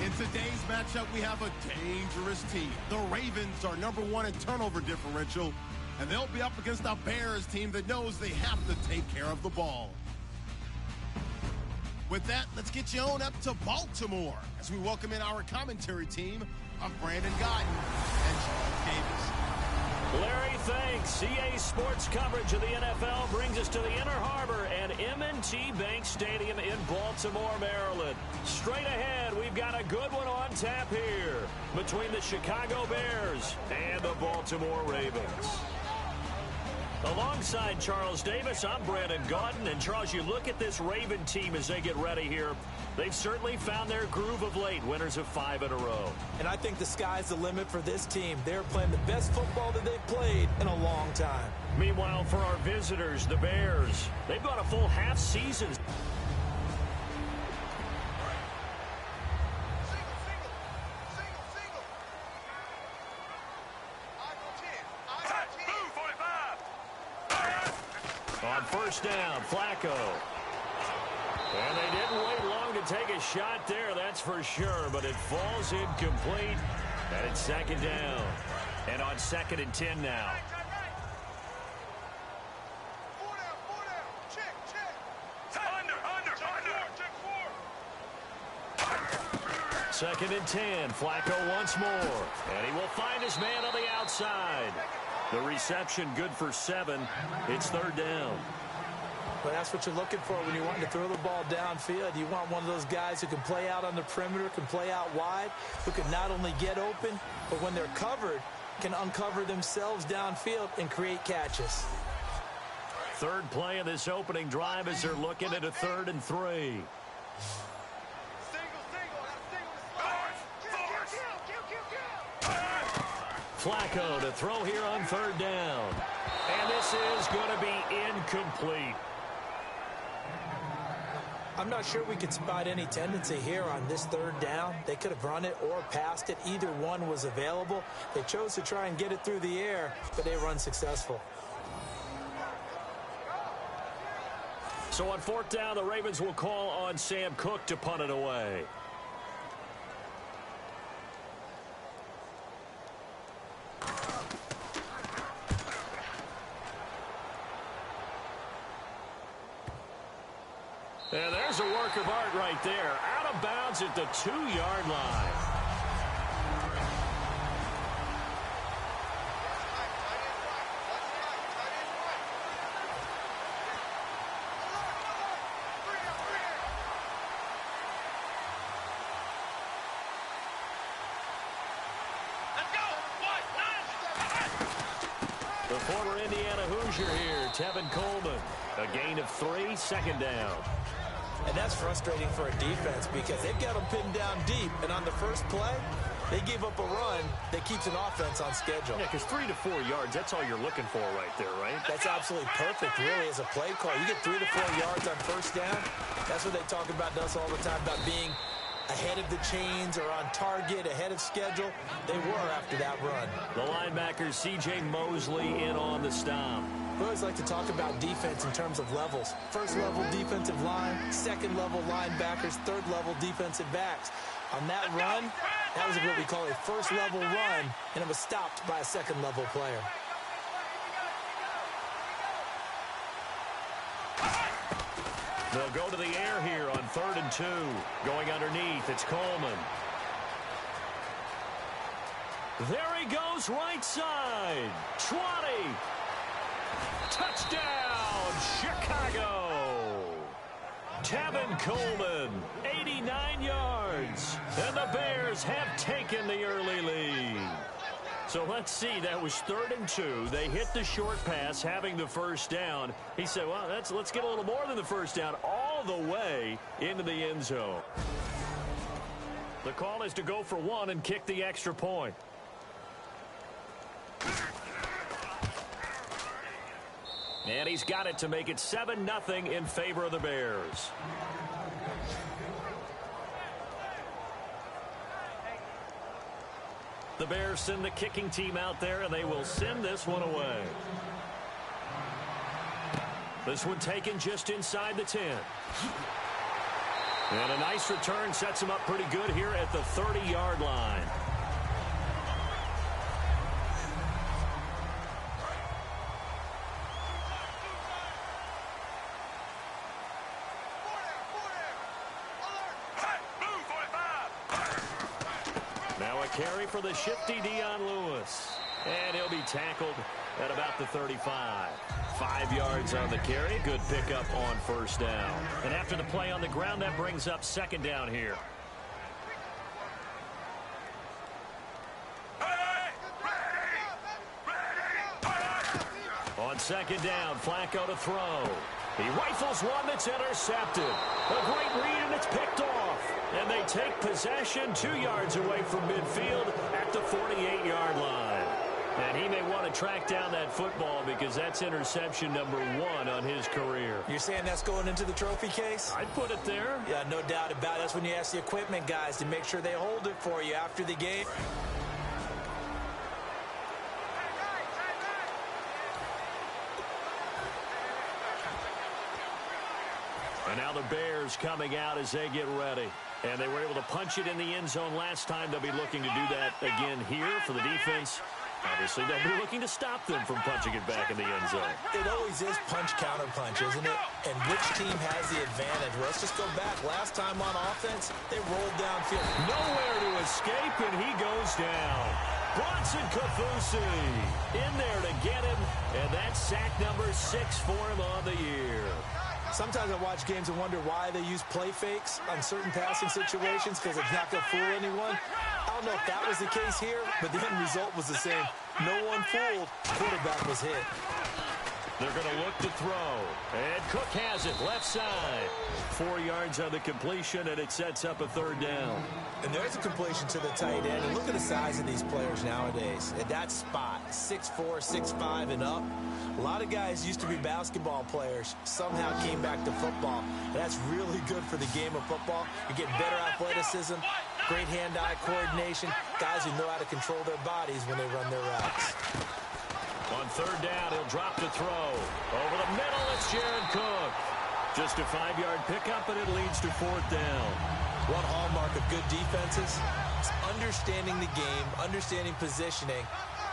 In today's matchup, we have a dangerous team. The Ravens are #1 in turnover differential, and they'll be up against a Bears team that knows they have to take care of the ball. With that, let's get you on up to Baltimore as we welcome in our commentary team of Brandon Gaudin and Charles Davis. Larry, thanks. EA Sports coverage of the NFL brings us to the Inner Harbor and M&T Bank Stadium in Baltimore, Maryland. Straight ahead, we've got a good one on tap here between the Chicago Bears and the Baltimore Ravens. Alongside Charles Davis, I'm Brandon Gaudin. And Charles, you look at this Raven team as they get ready here. They've certainly found their groove of late, winners of 5 in a row. And I think the sky's the limit for this team. They're playing the best football that they've played in a long time. Meanwhile, for our visitors, the Bears, they've got a full half season. On first down, Flacco. And they didn't wait long to take a shot there, that's for sure, but it falls incomplete, and it's second down. And on 2nd and 10 now. Second and 10, Flacco once more, and he will find his man on the outside. The reception good for 7. It's 3rd down. But that's what you're looking for when you're wanting to throw the ball downfield. You want one of those guys who can play out on the perimeter, can play out wide, who can not only get open, but when they're covered, can uncover themselves downfield and create catches. Third play of this opening drive as they're looking at a 3rd and 3. Flacco to throw here on 3rd down. And this is going to be incomplete. I'm not sure we could spot any tendency here on this 3rd down. They could have run it or passed it. Either one was available. They chose to try and get it through the air, but they were unsuccessful. So on 4th down, the Ravens will call on Sam Cook to punt it away. And there's a work of art right there. Out of bounds at the 2-yard line. The former Indiana Hoosier here, Tevin Coleman. A gain of 3, 2nd down. And that's frustrating for a defense because they've got them pinned down deep. And on the first play, they gave up a run that keeps an offense on schedule. Yeah, because 3 to 4 yards, that's all you're looking for right there, right? That's absolutely perfect, really, as a play call. You get 3 to 4 yards on first down. That's what they talk about us all the time, about being ahead of the chains or on target, ahead of schedule. They were after that run. The linebacker, C.J. Mosley, in on the stop. We always like to talk about defense in terms of levels. First level defensive line, second level linebackers, third level defensive backs. On that run, that was what we call a first level run, and it was stopped by a second level player. They'll go to the air here on 3rd and 2. Going underneath, it's Coleman. There he goes, right side. 20. Touchdown, Chicago! Tevin Coleman, 89 yards. And the Bears have taken the early lead. So let's see, that was 3rd and 2. They hit the short pass, having the first down. He said, well, let's get a little more than the first down, all the way into the end zone. The call is to go for 1 and kick the extra point. And he's got it to make it 7-0 in favor of the Bears. The Bears send the kicking team out there, and they will send this one away. This one taken just inside the 10. And a nice return sets him up pretty good here at the 30-yard line. Now a carry for the shifty Dion Lewis. And he'll be tackled at about the 35. 5 yards on the carry. Good pickup on first down. And after the play on the ground, that brings up second down here. On second down, Flacco to throw. He rifles one that's intercepted. A great read, and it's picked off. And they take possession 2 yards away from midfield at the 48-yard line. And he may want to track down that football because that's interception number 1 on his career. You're saying that's going into the trophy case? I'd put it there. Yeah, no doubt about it. That's when you ask the equipment guys to make sure they hold it for you after the game. And now the Bears coming out as they get ready. And they were able to punch it in the end zone last time. They'll be looking to do that again here for the defense. Obviously, they'll be looking to stop them from punching it back in the end zone. It always is punch-counter-punch, isn't it? And which team has the advantage? Well, let's just go back. Last time on offense, they rolled downfield. Nowhere to escape, and he goes down. Bronson Kaufusi in there to get him, and that's sack number 6 for him on the year. Sometimes I watch games and wonder why they use play fakes on certain passing situations because it's not going to fool anyone. I don't know if that was the case here, but the end result was the same. No one fooled. Quarterback was hit. They're going to look to throw. And Cook has it, left side. 4 yards on the completion, and it sets up a third down. And there's a completion to the tight end. And look at the size of these players nowadays. At that spot, 6'4", 6'5", and up. A lot of guys used to be basketball players, somehow came back to football. And that's really good for the game of football. You're getting better athleticism, great hand-eye coordination, guys who know how to control their bodies when they run their routes. On third down, he'll drop to throw. Over the middle, it's Jared Cook. Just a 5-yard pickup, and it leads to fourth down. One hallmark of good defenses is understanding the game, understanding positioning,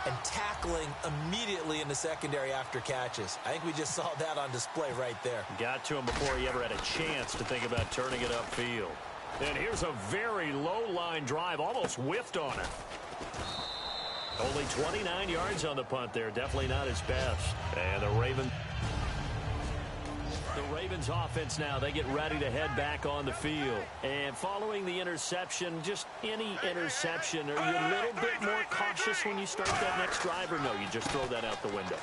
and tackling immediately in the secondary after catches. I think we just saw that on display right there. Got to him before he ever had a chance to think about turning it upfield. And here's a very low-line drive, almost whiffed on it. Only 29 yards on the punt there. Definitely not his best. And the Ravens offense now, they get ready to head back on the field. And following the interception, just any interception, are you a little bit more cautious when you start that next drive, or no, you just throw that out the window?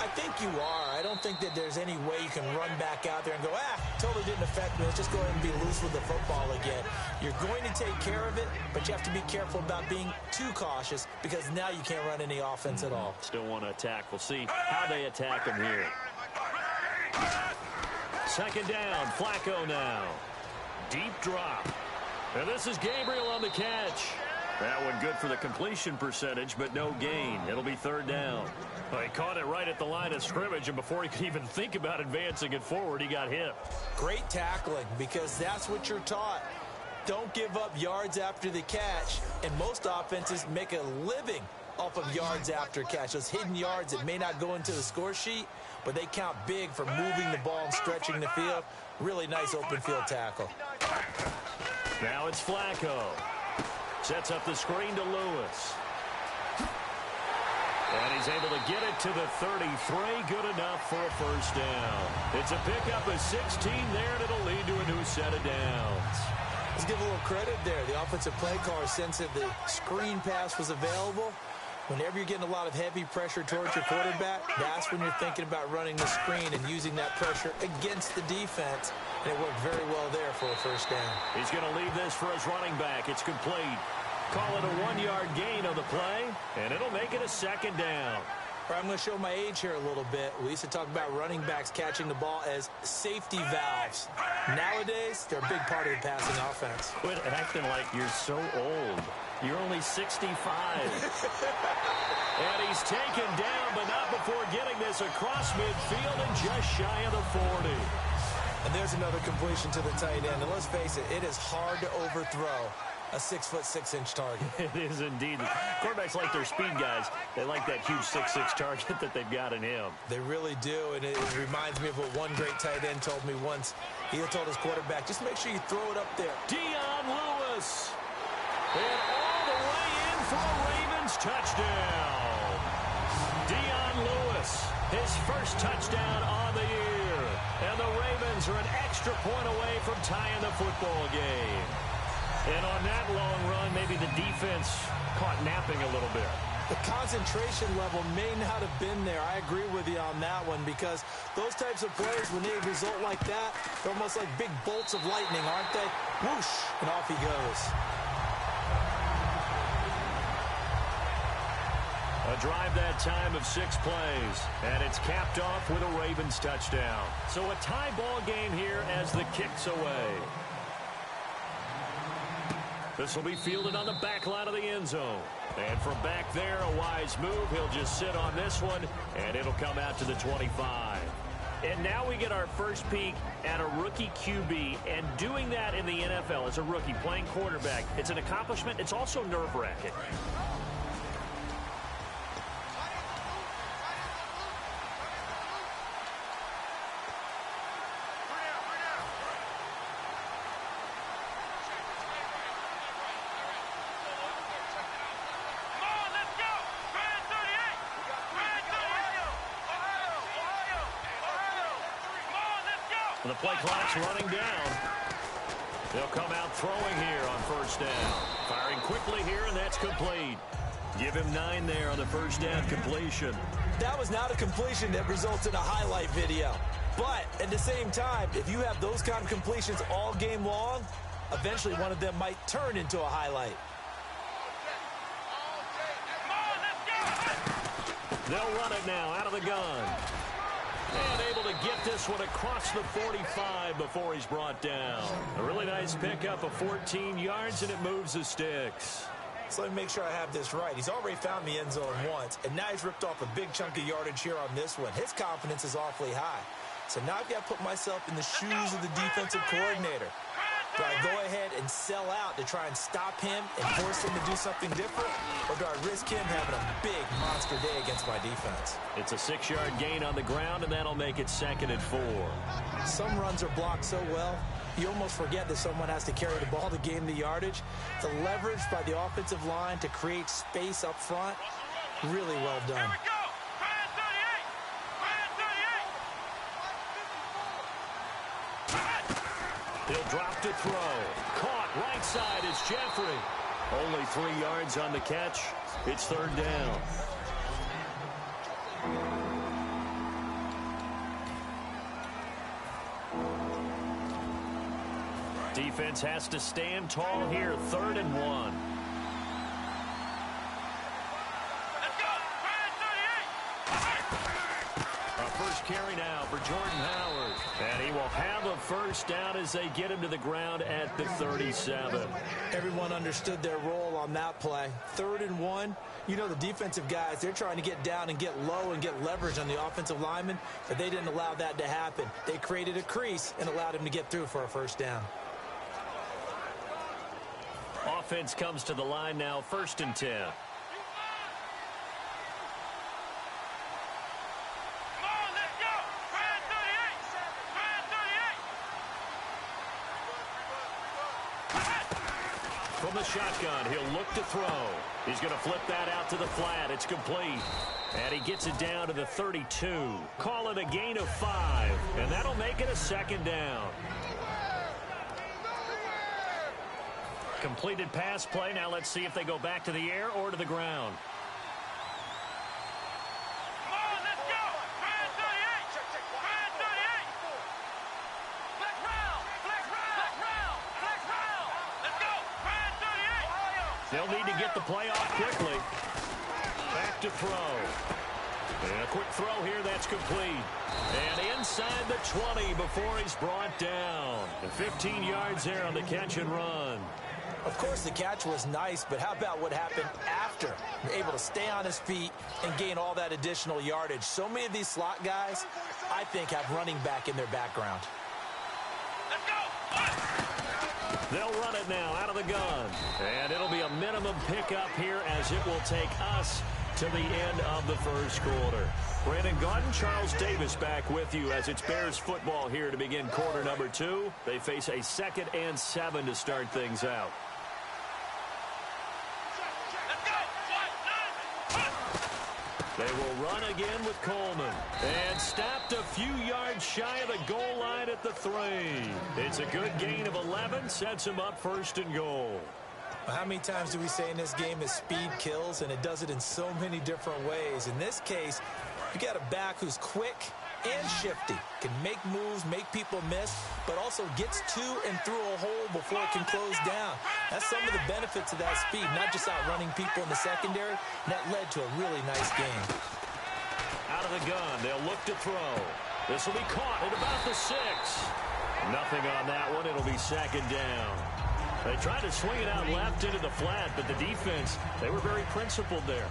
I think you are. I don't think that there's any way you can run back out there and go, totally didn't affect me. Let's just go ahead and be loose with the football again. You're going to take care of it, but you have to be careful about being too cautious because now you can't run any offense at all. Still want to attack. We'll see how they attack him here. Second down, Flacco now. Deep drop. And this is Gabriel on the catch. That one good for the completion percentage, but no gain. It'll be third down. Well, he caught it right at the line of scrimmage, and before he could even think about advancing it forward, he got hit. Great tackling, because that's what you're taught. Don't give up yards after the catch, and most offenses make a living off of yards after catch. Those hidden yards that may not go into the score sheet, but they count big for moving the ball and stretching the field. Really nice open field tackle. Now it's Flacco. Sets up the screen to Lewis. And he's able to get it to the 33. Good enough for a first down. It's a pickup of 16 there, and it'll lead to a new set of downs. Let's give a little credit there. The offensive play caller sensed that the screen pass was available. Whenever you're getting a lot of heavy pressure towards your quarterback, that's when you're thinking about running the screen and using that pressure against the defense. And it worked very well there for a first down. He's going to leave this for his running back. It's complete. Call it a 1-yard gain on the play, and it'll make it a second down. All right, I'm going to show my age here a little bit. We used to talk about running backs catching the ball as safety valves. Nowadays, they're a big part of the passing offense. Quit acting like you're so old. You're only 65. And he's taken down, but not before getting this across midfield and just shy of the 40. And there's another completion to the tight end. And let's face it, it is hard to overthrow a 6'6" target. It is indeed. Quarterbacks like their speed guys. They like that huge 6'6" target that they've got in him. They really do, and it reminds me of what one great tight end told me once. He had told his quarterback, just make sure you throw it up there. Dion Lewis. And all the way in for a Ravens touchdown. Dion Lewis, his first touchdown on the year. And the Ravens are an extra point away from tying the football game. And on that long run, maybe the defense caught napping a little bit. The concentration level may not have been there. I agree with you on that one, because those types of plays, when they result like that, they're almost like big bolts of lightning, aren't they? Whoosh, and off he goes. A drive that time of 6 plays, and it's capped off with a Ravens touchdown. So a tie ball game here as the kick's away. This will be fielded on the back line of the end zone. And from back there, a wise move. He'll just sit on this one, and it'll come out to the 25. And now we get our first peek at a rookie QB, and doing that in the NFL as a rookie, playing quarterback, it's an accomplishment. It's also nerve-wracking. The play clock's running down. They'll come out throwing here on first down. Firing quickly here, and that's complete. Give him 9 there on the first down completion. That was not a completion that results in a highlight video. But at the same time, if you have those kind of completions all game long, eventually one of them might turn into a highlight. They'll run it now out of the gun. And able to get this one across the 45 before he's brought down. A really nice pickup of 14 yards, and it moves the sticks. So let me make sure I have this right. He's already found the end zone once, and now he's ripped off a big chunk of yardage here on this one. His confidence is awfully high. So now I've got to put myself in the shoes of the defensive coordinator. Do I go ahead and sell out to try and stop him and force him to do something different? Or do I risk him having a big monster day against my defense? It's a 6-yard gain on the ground, and that'll make it 2nd and 4. Some runs are blocked so well, you almost forget that someone has to carry the ball to gain the yardage. The leverage by the offensive line to create space up front, really well done. He'll drop to throw. Caught right side is Jeffrey. Only 3 yards on the catch. It's 3rd down. Defense has to stand tall here. 3rd and 1. First carry now for Jordan Howard. And he will have a first down as they get him to the ground at the 37. Everyone understood their role on that play. 3rd and 1. You know, the defensive guys, they're trying to get down and get low and get leverage on the offensive lineman, but they didn't allow that to happen. They created a crease and allowed him to get through for a first down. Offense comes to the line now, 1st and 10. From the shotgun, he'll look to throw. He's going to flip that out to the flat. It's complete. And he gets it down to the 32. Call it a gain of 5. And that'll make it a 2nd down. Completed pass play. Now let's see if they go back to the air or to the ground. They'll need to get the play off quickly. Back to throw. And a quick throw here, that's complete. And inside the 20 before he's brought down. 15 yards there on the catch and run. Of course, the catch was nice, but how about what happened after? Able to stay on his feet and gain all that additional yardage. So many of these slot guys, I think, have running back in their background. They'll run it now out of the gun. And it'll be a minimum pickup here as it will take us to the end of the first quarter. Brandon Gaudin, Charles Davis back with you as it's Bears football here to begin quarter number 2. They face a 2nd and 7 to start things out. They will run again with Coleman. And stopped a few yards shy of the goal line at the 3. It's a good gain of 11. Sets him up 1st and goal. How many times do we say in this game that speed kills, and it does it in so many different ways? In this case, you got a back who's quick and shifty, can make moves, make people miss, but also gets to and through a hole before it can close down. That's some of the benefits of that speed, not just outrunning people in the secondary, and that led to a really nice game. Out of the gun, they'll look to throw. This will be caught at about the 6. Nothing on that one. It'll be 2nd down. They tried to swing it out left into the flat, but the defense, they were very principled there.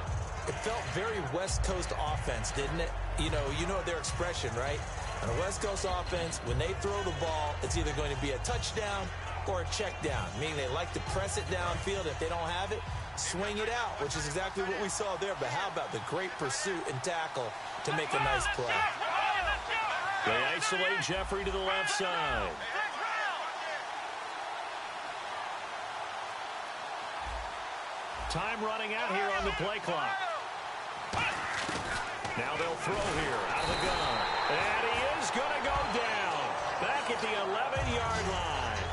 It felt very West Coast offense, didn't it? You know their expression, right? On a West Coast offense, when they throw the ball, it's either going to be a touchdown or a check down, meaning they like to press it downfield. If they don't have it, swing it out, which is exactly what we saw there. But how about the great pursuit and tackle to make a nice play? They isolate Jeffrey to the left side. Time running out here on the play clock. Now they'll throw here out of the gun. And he is going to go down. Back at the 11-yard line.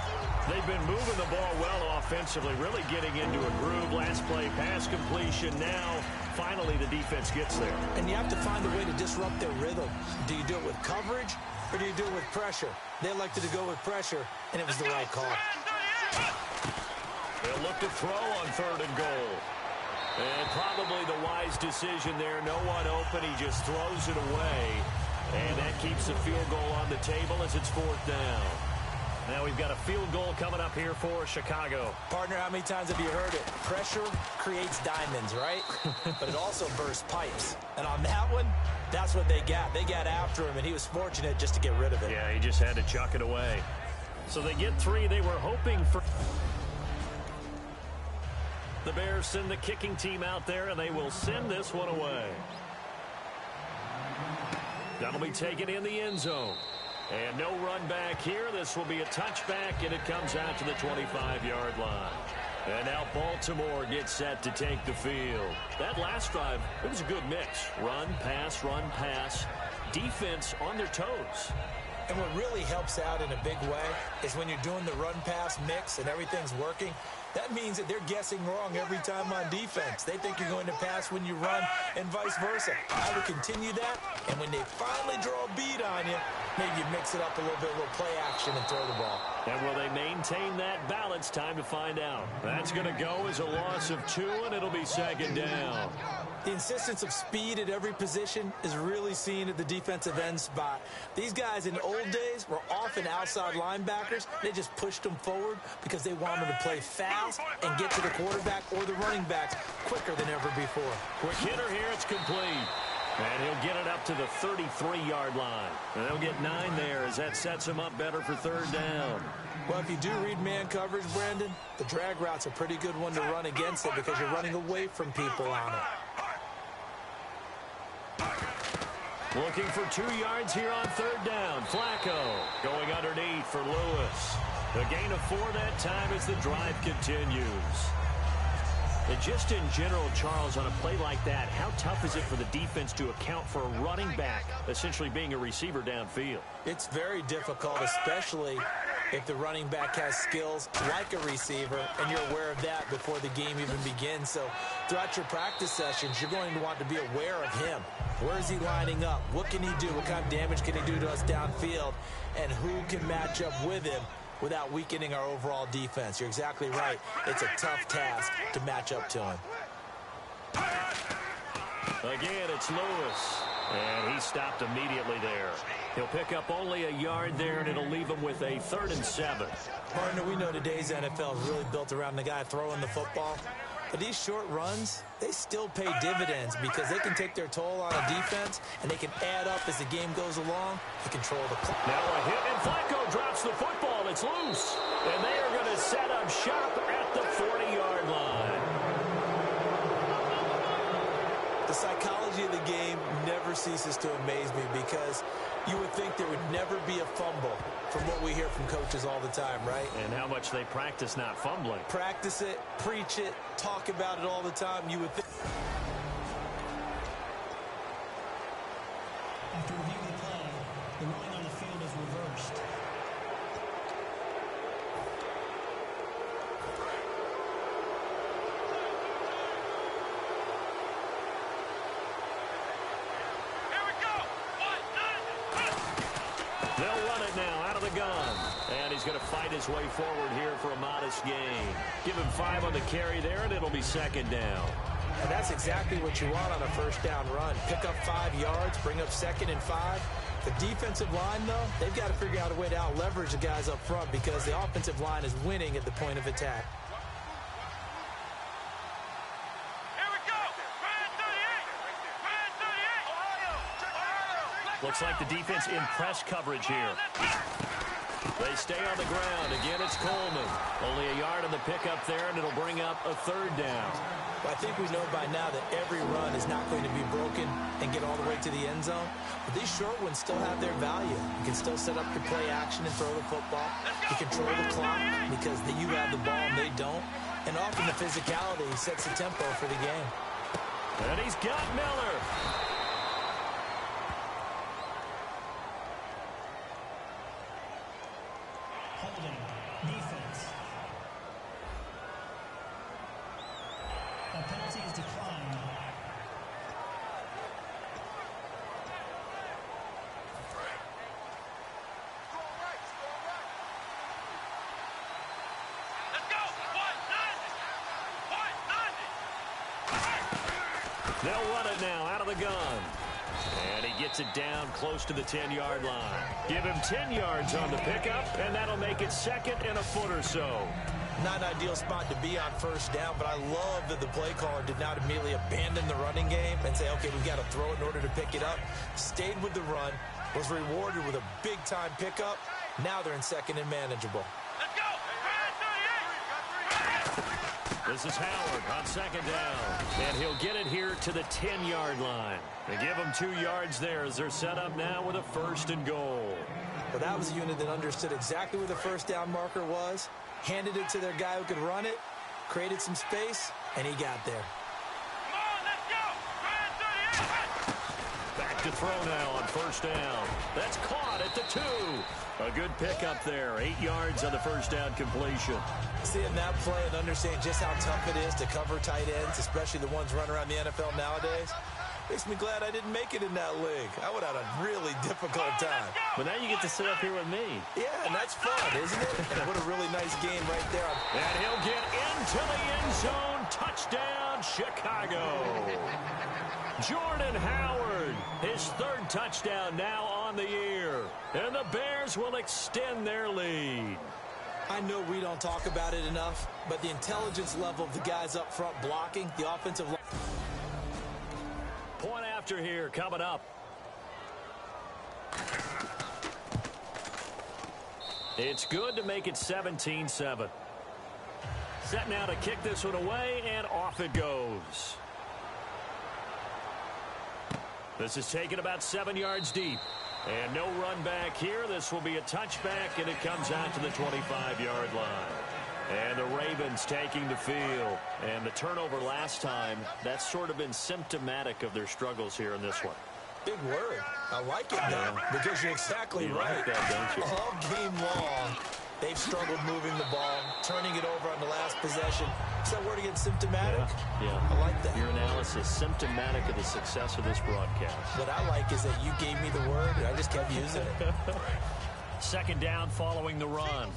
They've been moving the ball well offensively, really getting into a groove. Last play, pass completion. Now, finally, the defense gets there. And you have to find a way to disrupt their rhythm. Do you do it with coverage or do you do it with pressure? They elected to go with pressure, and it was the right call. They'll look to throw on 3rd and goal. And probably the wise decision there. No one open. He just throws it away. And that keeps the field goal on the table as it's 4th down. Now we've got a field goal coming up here for Chicago. Partner, how many times have you heard it? Pressure creates diamonds, right? But it also bursts pipes. And on that one, that's what they got. They got after him, and he was fortunate just to get rid of it. Yeah, he just had to chuck it away. So they get 3. They were hoping for... The Bears send the kicking team out there, and they will send this one away. That'll be taken in the end zone. And no run back here. This will be a touchback, and it comes out to the 25-yard line. And now Baltimore gets set to take the field. That last drive, it was a good mix. Run, pass, defense on their toes. And what really helps out in a big way is when you're doing the run-pass mix and everything's working, that means that they're guessing wrong every time on defense. They think you're going to pass when you run and vice versa. I would continue that, and when they finally draw a bead on you, maybe you mix it up a little bit, a little play action, and throw the ball. And will they maintain that balance? Time to find out. That's going to go as a loss of 2, and it'll be 2nd down. The insistence of speed at every position is really seen at the defensive end spot. These guys in the old days were often outside linebackers. They just pushed them forward because they wanted to play fast and get to the quarterback or the running backs quicker than ever before. Quick hitter here, it's complete. And he'll get it up to the 33-yard line. And they'll get 9 there as that sets him up better for 3rd down. Well, if you do read man coverage, Brandon, the drag route's a pretty good one to run against it because you're running away from people on it. Looking for 2 yards here on 3rd down. Flacco going underneath for Lewis. The gain of 4 that time as the drive continues. And just in general, Charles, on a play like that, how tough is it for the defense to account for a running back essentially being a receiver downfield? It's very difficult, especially if the running back has skills like a receiver, and you're aware of that before the game even begins. So throughout your practice sessions, you're going to want to be aware of him. Where is he lining up? What can he do? What kind of damage can he do to us downfield? And who can match up with him without weakening our overall defense? You're exactly right. It's a tough task to match up to him. Again, it's Lewis. And he stopped immediately there. He'll pick up only a yard there, and it'll leave him with a 3rd and 7. Partner, we know today's NFL is really built around the guy throwing the football. But these short runs, they still pay dividends because they can take their toll on a defense, and they can add up as the game goes along to control the clock. Now a hit, and Flacco drops the football football. It's loose. And they are going to set up shop at the 40-yard line. The psychology of the game never ceases to amaze me because you would think there would never be a fumble from what we hear from coaches all the time, right? And how much they practice not fumbling. Practice it, preach it, talk about it all the time. You would think. After reviewing the play, the ruling on the field is reversed. They'll run it now out of the gun. And he's going to fight his way forward here for a modest gain. Give him 5 on the carry there, and it'll be second down. And that's exactly what you want on a first down run. Pick up 5 yards, bring up 2nd and 5. The defensive line, though, they've got to figure out a way to out-leverage the guys up front because the offensive line is winning at the point of attack. Looks like the defense in press coverage here. They stay on the ground. Again, it's Coleman. Only a yard on the pickup there, and it'll bring up a 3rd down. Well, I think we know by now that every run is not going to be broken and get all the way to the end zone. But these short ones still have their value. You can still set up your play action and throw the football. You control the clock because you have the ball and they don't. And often the physicality sets the tempo for the game. And he's got Miller. Holding. Defense. A penalty is declined. They'll run it now out of the gun. And he gets it down close to the 10-yard line. Give him 10 yards on the pickup, and that'll make it 2nd and a foot or so. Not an ideal spot to be on first down, but I love that the play caller did not immediately abandon the running game and say, okay, we've got to throw it in order to pick it up. Stayed with the run, was rewarded with a big-time pickup. Now they're in 2nd and manageable. This is Howard on 2nd down. And he'll get it here to the 10-yard line. They give him 2 yards there as they're set up now with a 1st and goal. Well, that was a unit that understood exactly where the first down marker was, handed it to their guy who could run it, created some space, and he got there. Back to throw now on 1st down. That's caught at the 2. A good pickup there. 8 yards on the 1st down completion. Seeing that play and understanding just how tough it is to cover tight ends, especially the ones running around the NFL nowadays, makes me glad I didn't make it in that league. I would have had a really difficult time. But now you get to sit up here with me. Yeah, and that's fun, isn't it? And what a really nice game right there. And he'll get into the end zone. Touchdown, Chicago. Jordan Howard, his 3rd touchdown now on the year. And the Bears will extend their lead. I know we don't talk about it enough, but the intelligence level of the guys up front blocking, the offensive line. Point after here coming up. It's good to make it 17-7. Set now to kick this one away, and off it goes. This is taken about 7 yards deep. And no run back here. This will be a touchback, and it comes out to the 25-yard line. And the Ravens taking the field. And the turnover last time, that's sort of been symptomatic of their struggles here in this one. Big word. I like it, though, because you're exactly right. Like that, don't you? All game long, they've struggled moving the ball, turning it over on the last possession. Is that word again, symptomatic? Yeah. I like that. Your analysis, symptomatic of the success of this broadcast. What I like is that you gave me the word, and I just kept using it. 2nd down following the run.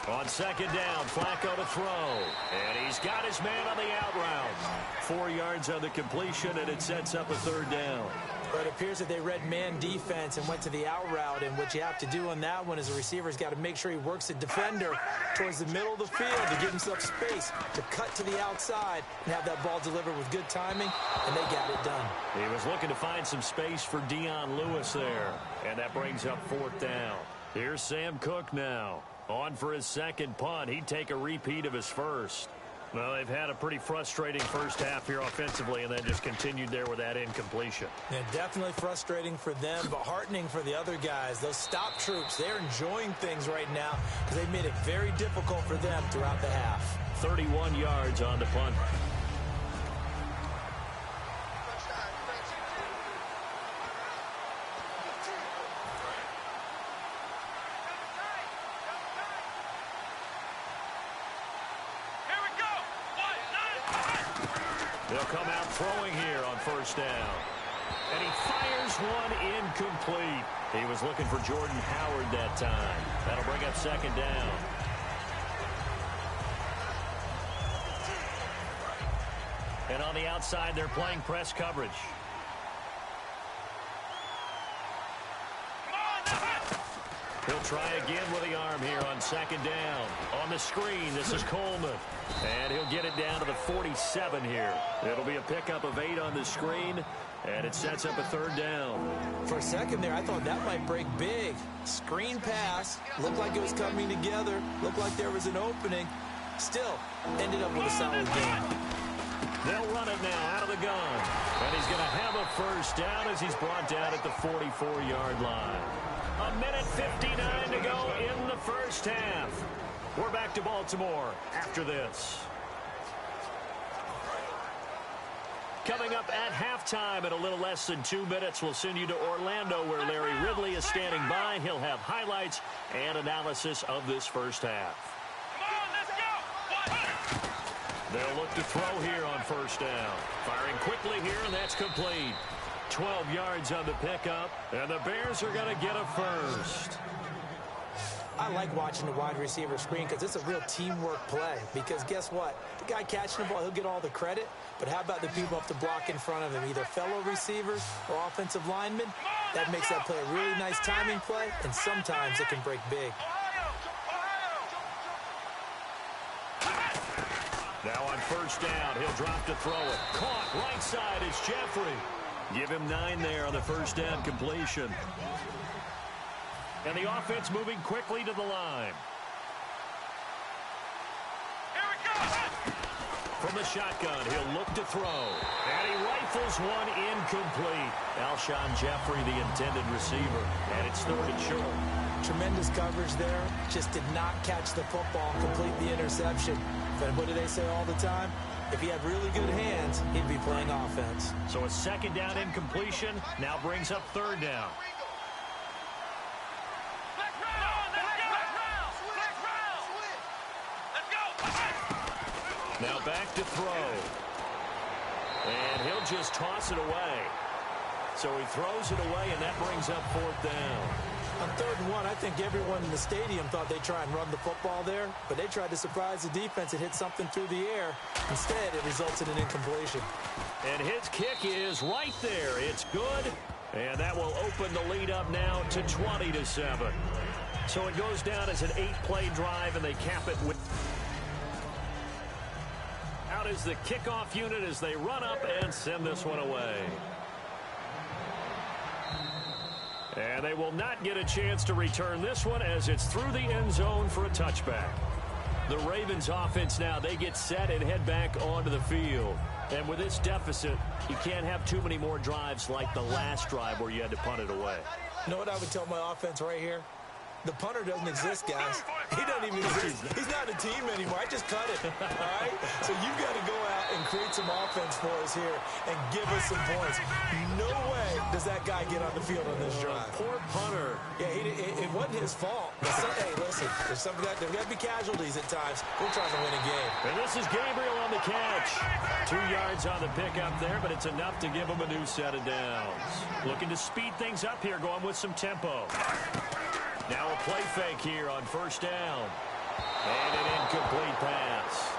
On 2nd down, Flacco to throw. And he's got his man on the out route. 4 yards on the completion, and it sets up a 3rd down. But it appears that they read man defense and went to the out route, and what you have to do on that one is the receiver's got to make sure he works the defender towards the middle of the field to give himself space to cut to the outside and have that ball delivered with good timing, and they got it done. He was looking to find some space for Dion Lewis there, and that brings up 4th down. Here's Sam Cook now. On for his second punt. He'd take a repeat of his first. Well, they've had a pretty frustrating first half here offensively and then just continued there with that incompletion. Yeah, definitely frustrating for them, but heartening for the other guys. Those stop troops, they're enjoying things right now because they've made it very difficult for them throughout the half. 31 yards on the punt. They'll come out throwing here on 1st down. And he fires one incomplete. He was looking for Jordan Howard that time. That'll bring up 2nd down. And on the outside, they're playing press coverage. He'll try again with the arm here on 2nd down. On the screen, this is Coleman. And he'll get it down to the 47 here. It'll be a pickup of 8 on the screen, and it sets up a 3rd down. For a second there, I thought that might break big. Screen pass, looked like it was coming together, looked like there was an opening. Still, ended up with a solid game. They'll run it now out of the gun. And he's going to have a 1st down as he's brought down at the 44-yard line. A minute 59 to go in the first half. We're back to Baltimore after this. Coming up at halftime in a little less than 2 minutes, we'll send you to Orlando where Larry Ridley is standing by. He'll have highlights and analysis of this first half. They'll look to throw here on 1st down. Firing quickly here, and that's complete. 12 yards on the pickup, and the Bears are going to get a 1st. I like watching the wide receiver screen because it's a real teamwork play. Because guess what? The guy catching the ball, he'll get all the credit. But how about the people up the block in front of him, either fellow receivers or offensive linemen? That makes that play a really nice timing play, and sometimes it can break big. Now on 1st down, he'll drop to throw it. Caught right side is Jeffrey. Give him 9 there on the 1st down completion. And the offense moving quickly to the line. Here we go. From the shotgun, he'll look to throw. And he rifles one incomplete. Alshon Jeffrey, the intended receiver. And it's 3rd and short. Tremendous coverage there. Just did not catch the football and complete the interception. But what do they say all the time? If he had really good hands, he'd be playing offense. So a 2nd down incompletion now brings up 3rd down. Now back to throw. And he'll just toss it away. So he throws it away, and that brings up 4th down. On 3rd and 1, I think everyone in the stadium thought they'd try and run the football there, but they tried to surprise the defense and hit something through the air. Instead, it resulted in an incompletion. And his kick is right there. It's good, and that will open the lead up now to 20-7. So it goes down as an 8-play drive, and they cap it with... Out is the kickoff unit as they run up and send this one away. And they will not get a chance to return this one as it's through the end zone for a touchback. The Ravens offense now, they get set and head back onto the field. And with this deficit, you can't have too many more drives like the last drive where you had to punt it away. You know what I would tell my offense right here? The punter doesn't exist, guys. He doesn't even exist. He's not a team anymore. I just cut it, all right? So you've got to go out and create some offense for us here and give us some points. No way does that guy get on the field on this drive. Poor punter. Yeah, it wasn't his fault. Hey, listen, there's got to be casualties at times. We're trying to win a game. And this is Gabriel on the catch. 2 yards on the pickup there, but it's enough to give him a new set of downs. Looking to speed things up here, going with some tempo. Now a play fake here on 1st down. And an incomplete pass.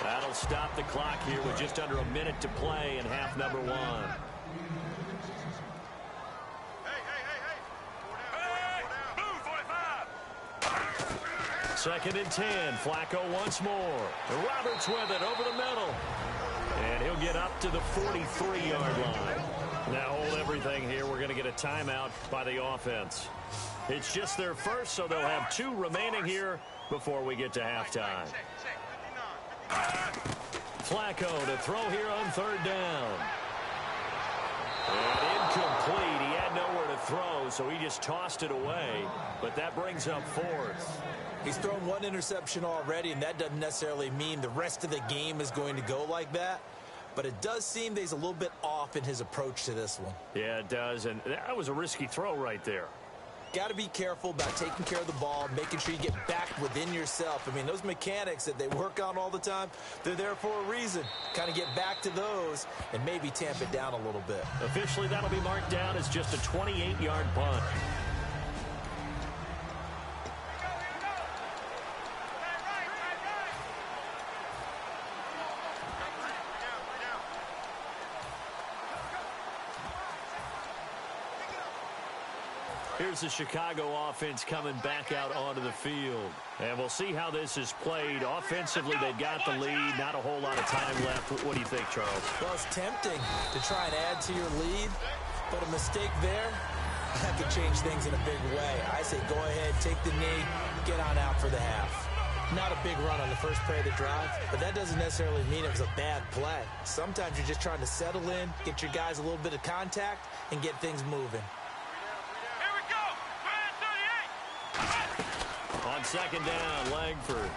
That'll stop the clock here with just under a minute to play in half number 1. 2nd and 10. Flacco once more. And Roberts with it over the middle. And he'll get up to the 43-yard line. Now hold everything here. We're going to get a timeout by the offense. It's just their first, so they'll have 2 remaining here before we get to halftime. Flacco to throw here on 3rd down. And incomplete. He had nowhere to throw, so he just tossed it away. But that brings up 4th. He's thrown 1 interception already, and that doesn't necessarily mean the rest of the game is going to go like that. But it does seem that he's a little bit off in his approach to this one. Yeah, it does, and that was a risky throw right there. Got to be careful about taking care of the ball, making sure you get back within yourself. I mean, those mechanics that they work on all the time, they're there for a reason. Kind of get back to those and maybe tamp it down a little bit. Officially, that'll be marked down as just a 28-yard punt. Here's the Chicago offense coming back out onto the field. And we'll see how this is played. Offensively, they've got the lead. Not a whole lot of time left. What do you think, Charles? Well, it's tempting to try and add to your lead, but a mistake there, that could change things in a big way. I say go ahead, take the knee, get on out for the half. Not a big run on the first play of the drive, but that doesn't necessarily mean it was a bad play. Sometimes you're just trying to settle in, get your guys a little bit of contact, and get things moving. On 2nd down, Langford.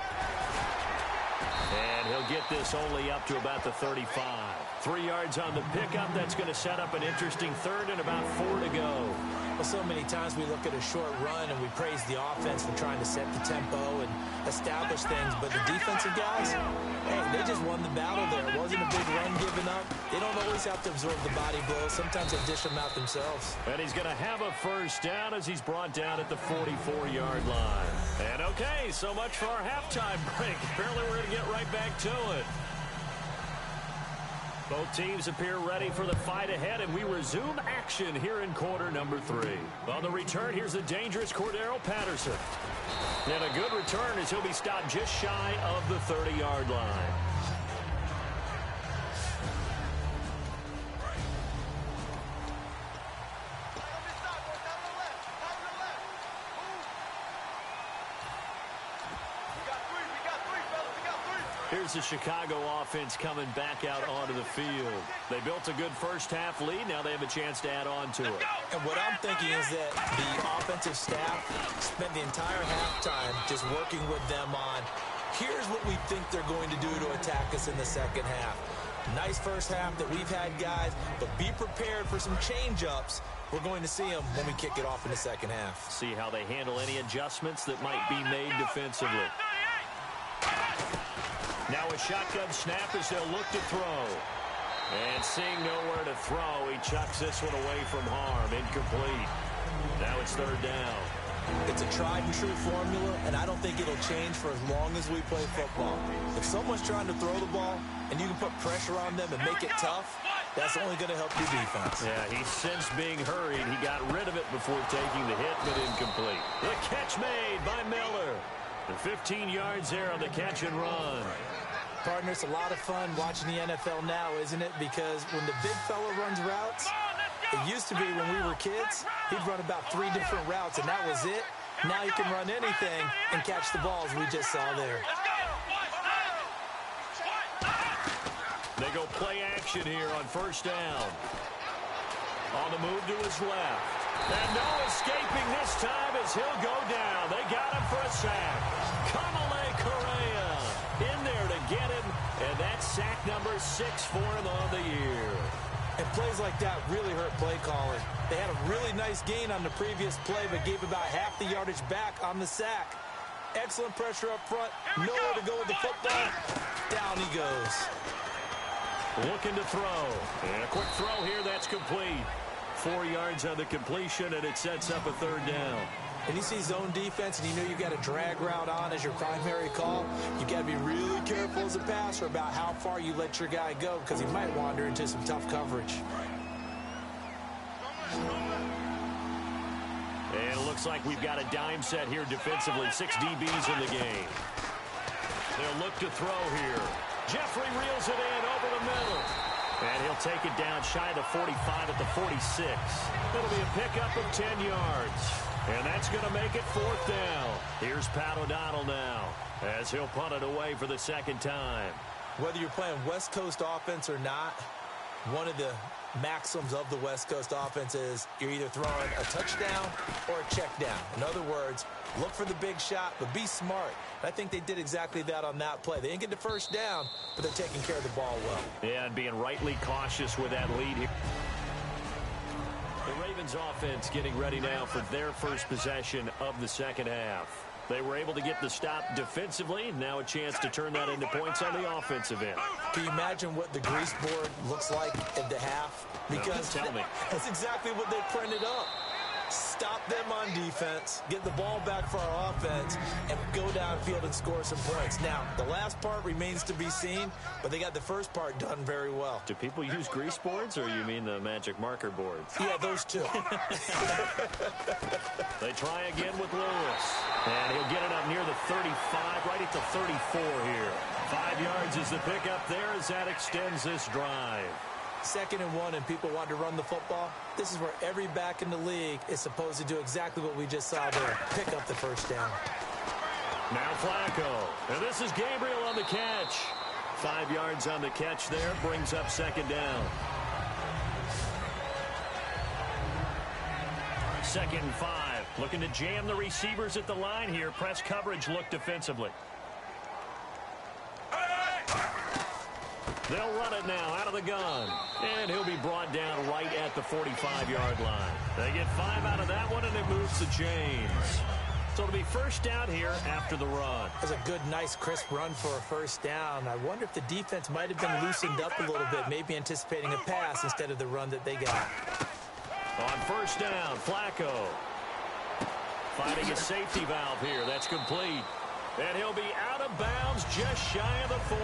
And he'll get this only up to about the 35. 3 yards on the pickup. That's going to set up an interesting 3rd and about 4 to go. Well, so many times we look at a short run and we praise the offense for trying to set the tempo and establish things. But the defensive guys, hey, they just won the battle there. It wasn't a big run given up. They don't always have to absorb the body blows. Sometimes they dish them out themselves. And he's going to have a 1st down as he's brought down at the 44-yard line. And okay, so much for our halftime break. Apparently we're going to get right back to it. Both teams appear ready for the fight ahead, and we resume action here in quarter number 3. On the return, here's the dangerous Cordero Patterson. And a good return as he'll be stopped just shy of the 30-yard line. Here's the Chicago offense coming back out onto the field. They built a good first-half lead. Now they have a chance to add on to it. And what I'm thinking is that the offensive staff spent the entire halftime just working with them on, here's what we think they're going to do to attack us in the second half. Nice first half that we've had, guys, but be prepared for some change-ups. We're going to see them when we kick it off in the second half. See how they handle any adjustments that might be made defensively. Now a shotgun snap as they'll look to throw. And seeing nowhere to throw, he chucks this one away from harm. Incomplete. Now it's 3rd down. It's a tried and true formula, and I don't think it'll change for as long as we play football. If someone's trying to throw the ball and you can put pressure on them and make it tough, that's only going to help your defense. Yeah, he sensed being hurried. He got rid of it before taking the hit, but incomplete. The catch made by Miller. The 15 yards there on the catch and run. Partner, it's a lot of fun watching the NFL now, isn't it? Because when the big fella runs routes, it used to be when we were kids, he'd run about 3 different routes, and that was it. Now he can run anything and catch the balls we just saw there. They go play action here on 1st down. On the move to his left. And no escaping this time as he'll go down. They got him for a sack. Kamale Correa in there to get him. And that's sack number 6 for him on the year. And plays like that really hurt play calling. They had a really nice gain on the previous play, but gave about half the yardage back on the sack. Excellent pressure up front. Nowhere to go with the football. Down he goes. Looking to throw. And a quick throw here. That's complete. 4 yards on the completion, and it sets up a 3rd down. And you see zone defense, and you know you got a drag route on as your primary call. You got to be really careful as a passer about how far you let your guy go, because he might wander into some tough coverage. And looks like we've got a dime set here defensively. 6 DBs in the game. They'll look to throw here. Jeffrey reels it in over the middle. And he'll take it down shy of the 45 at the 46. It'll be a pickup of 10 yards. And that's going to make it 4th down. Here's Pat O'Donnell now as he'll punt it away for the 2nd time. Whether you're playing West Coast offense or not, one of the maxims of the West Coast offense is you're either throwing a touchdown or a check down. In other words, look for the big shot, but be smart. And I think they did exactly that on that play. They didn't get the first down, but they're taking care of the ball well. Yeah, and being rightly cautious with that lead here. The Ravens offense getting ready now for their first possession of the 2nd half. They were able to get the stop defensively. Now a chance to turn that into points on the offensive end. Can you imagine what the grease board looks like at the half? Because no, tell me. That's exactly what they printed up. Stop them on defense, get the ball back for our offense, and go downfield and score some points. Now, the last part remains to be seen, but they got the first part done very well. Do people use grease boards, or you mean the magic marker boards? Yeah, those two. They try again with Lewis. And he'll get it up near the 35, right at the 34 here. 5 yards is the pickup there as that extends this drive. 2nd and 1, and people want to run the football. This is where every back in the league is supposed to do exactly what we just saw there. Pick up the first down. Now Flacco. And this is Gabriel on the catch. 5 yards on the catch there. Brings up 2nd down. 2nd and 5. Looking to jam the receivers at the line here. Press coverage look defensively. They'll run it now out of the gun. And he'll be brought down right at the 45-yard line. They get 5 out of that one, and it moves the chains. So it'll be first down here after the run. That's a good, nice, crisp run for a first down. I wonder if the defense might have been loosened up a little bit, maybe anticipating a pass instead of the run that they got. On first down, Flacco. Finding a safety valve here. That's complete. And he'll be out of bounds just shy of the 40.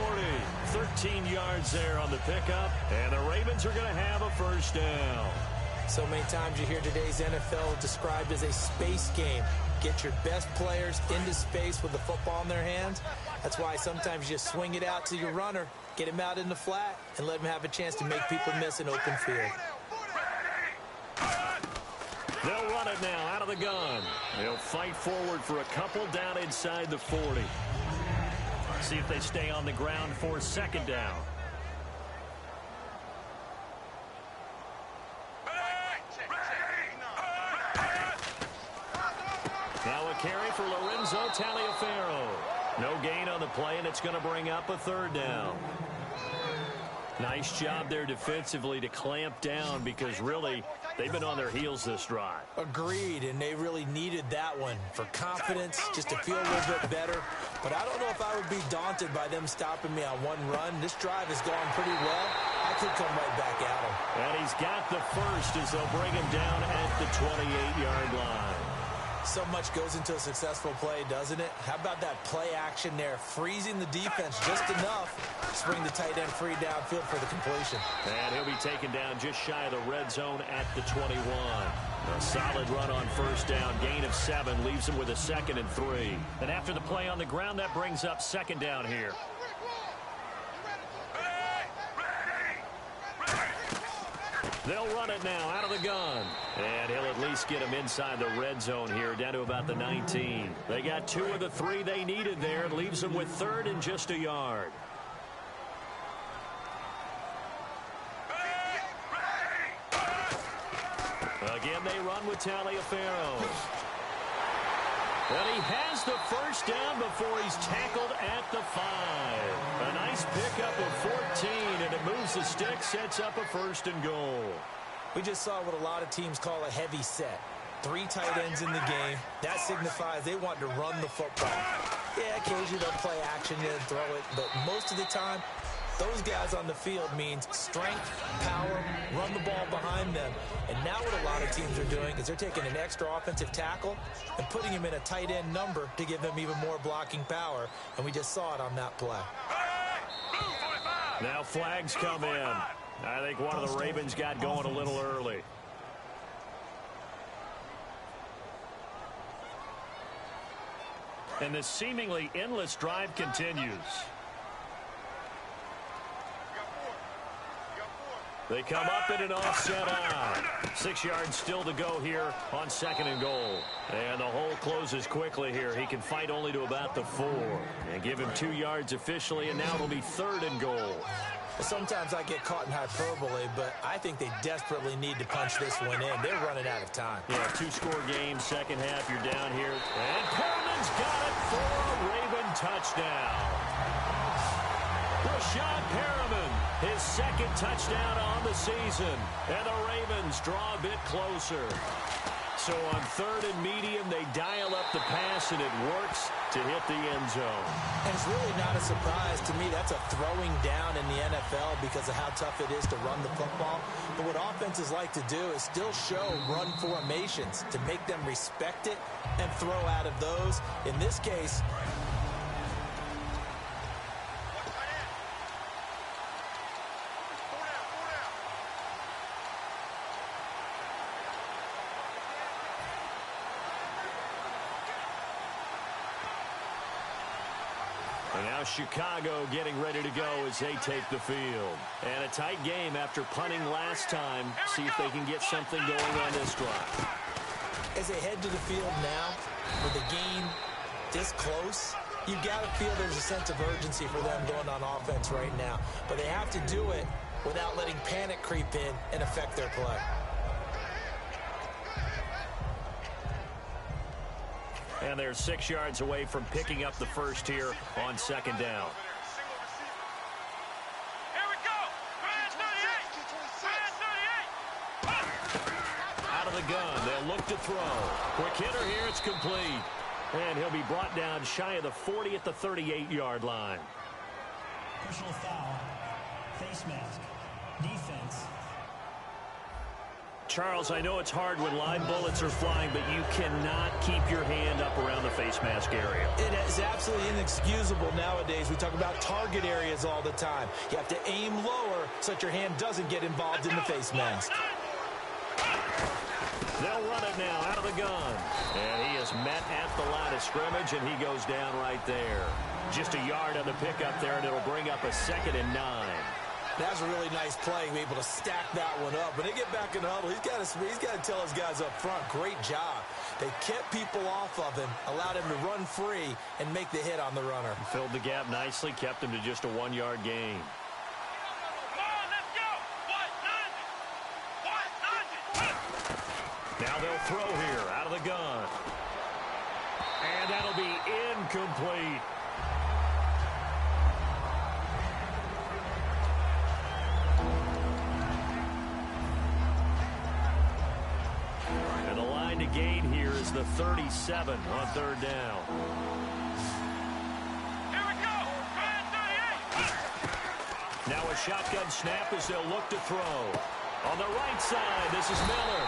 13 yards there on the pickup. And the Ravens are going to have a first down. So many times you hear today's NFL described as a space game. Get your best players into space with the football in their hands. That's why sometimes you swing it out to your runner, get him out in the flat, and let him have a chance to make people miss an open field. They'll run it now out of the gun. They'll fight forward for a couple down inside the 40. See if they stay on the ground for 2nd down. Now a carry for Lorenzo Taliaferro. No gain on the play, and it's going to bring up a 3rd down. Nice job there defensively to clamp down because really they've been on their heels this drive. Agreed, and they really needed that one for confidence, just to feel a little bit better. But I don't know if I would be daunted by them stopping me on one run. This drive has gone pretty well. I could come right back at him. And he's got the first as they'll bring him down at the 28-yard line. So much goes into a successful play, doesn't it? How about that play action there? Freezing the defense just enough to bring the tight end free downfield for the completion. And he'll be taken down just shy of the red zone at the 21. A solid run on first down. Gain of 7 leaves him with a 2nd and 3. And after the play on the ground, that brings up 2nd down here. They'll run it now out of the gun. And he'll at least get him inside the red zone here, down to about the 19. They got 2 of the 3 they needed there. It leaves them with 3rd and just a yard. Again, they run with Taliaferro. And he has the first down before he's tackled at the 5. A nice pickup of 14, and it moves the stick, sets up a 1st and goal. We just saw what a lot of teams call a heavy set. 3 tight ends in the game. That signifies they want to run the football. Yeah, occasionally they'll play action and throw it, but most of the time, those guys on the field means strength, power, run the ball behind them. And now what a lot of teams are doing is they're taking an extra offensive tackle and putting him in a tight end number to give him even more blocking power. And we just saw it on that play. Now flags come in. I think one of the Ravens got going a little early. And this seemingly endless drive continues. They come up in an offset eye. 6 yards still to go here on 2nd and goal. And the hole closes quickly here. He can fight only to about the 4. And give him 2 yards officially, and now it'll be 3rd and goal. Sometimes I get caught in hyperbole, but I think they desperately need to punch this one in. They're running out of time. Yeah, 2-score game, second half, you're down here. And Coleman's got it for a Raven touchdown. Rashad Perriman, his 2nd touchdown on the season. And the Ravens draw a bit closer. So on 3rd and medium, they dial up the pass, and it works to hit the end zone. And it's really not a surprise to me. That's a throwing down in the NFL because of how tough it is to run the football. But what offenses like to do is still show run formations to make them respect it and throw out of those. In this case, and now Chicago getting ready to go as they take the field. And a tight game after punting last time. See if they can get something going on this drive. as they head to the field now, with the game this close, you've got to feel there's a sense of urgency for them going on offense right now. But they have to do it without letting panic creep in and affect their play. And they're 6 yards away from picking up the first here on 2nd down. Here we go. Out of the gun, they'll look to throw. Quick hitter here, it's complete. And he'll be brought down shy of the 40 at the 38-yard line. Personal foul. Face mask. Defense. Charles, I know it's hard when live bullets are flying, but you cannot keep your hand up around the face mask area. It is absolutely inexcusable nowadays. We talk about target areas all the time. You have to aim lower so that your hand doesn't get involved in the face mask. They'll run it now out of the gun. And he is met at the line of scrimmage, and he goes down right there. Just a yard on the pickup there, and it'll bring up a 2nd and 9. That was a really nice play, be able to stack that one up. When they get back in the huddle, he's got to tell his guys up front, great job. They kept people off of him, allowed him to run free and make the hit on the runner. Filled the gap nicely, kept him to just a 1-yard gain. Now they'll throw here out of the gun. And that'll be incomplete. And the line to gain here is the 37 on 3rd down. Here we go. Now a shotgun snap as they'll look to throw. On the right side, this is Miller.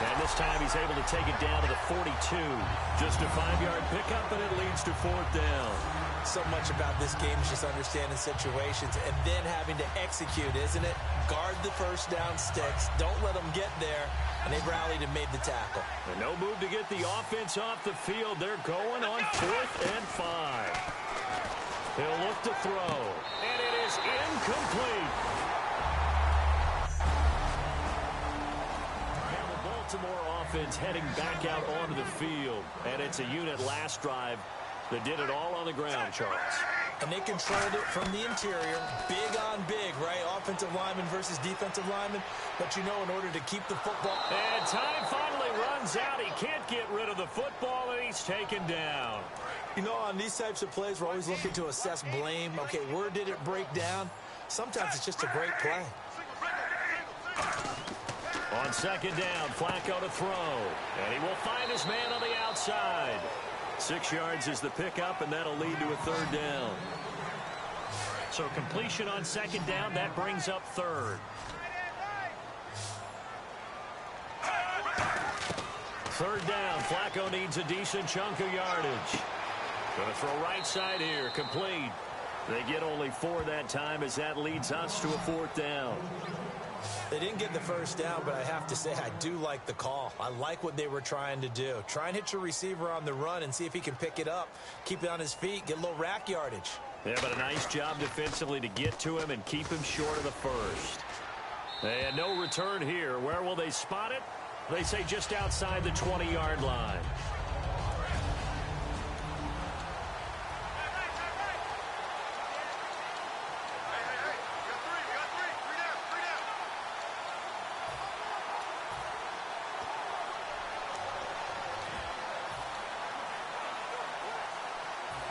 And this time he's able to take it down to the 42. Just a 5-yard pickup, and it leads to 4th down. So much about this game is just understanding situations and then having to execute, isn't it? Guard the first down sticks. Don't let them get there. And they've rallied and made the tackle. And no move to get the offense off the field. They're going on 4th and 5. They'll look to throw. And it is incomplete. Baltimore offense heading back out onto the field. And it's a unit last drive that did it all on the ground, Charles. And they controlled it from the interior. Big on big, right? Offensive lineman versus defensive lineman. But you know, in order to keep the football... And time finally runs out. He can't get rid of the football, and he's taken down. You know, on these types of plays, we're always looking to assess blame. Okay, where did it break down? Sometimes it's just a great play. On 2nd down, Flacco to throw. And he will find his man on the outside. 6 yards is the pickup, and that'll lead to a 3rd down. So completion on 2nd down, that brings up 3rd. 3rd down, Flacco needs a decent chunk of yardage. Going to throw right side here, complete. They get only 4 that time as that leads us to a 4th down. They didn't get the first down, but I have to say I do like the call. I like what they were trying to do. Try and hit your receiver on the run and see if he can pick it up, keep it on his feet, get a little rack yardage. Yeah, but a nice job defensively to get to him and keep him short of the first. And no return here. Where will they spot it? They say just outside the 20-yard line.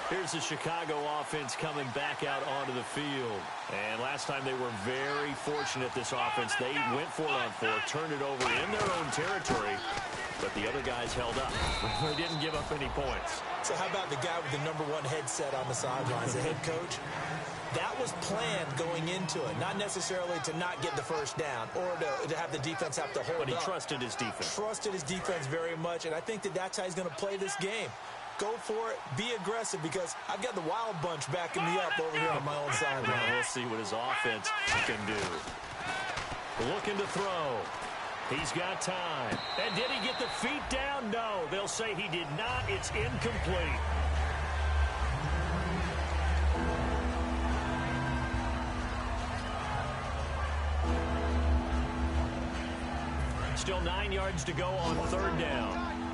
Here's the Chicago offense coming back out onto the field. And last time they were very fortunate, this offense. They went for it on fourth, turned it over in their own territory, but the other guys held up. They didn't give up any points. So how about the guy with the #1 headset on the sidelines, the head coach? That was planned going into it, not necessarily to not get the first down or to have the defense have to hold up. But he trusted his defense. Trusted his defense very much, and I think that that's how he's going to play this game. Go for it. Be aggressive, because I've got the wild bunch backing me up over here on my own sideline. We'll see what his offense can do. Looking to throw. He's got time. And did he get the feet down? No. They'll say he did not. It's incomplete. Still 9 yards to go on third down.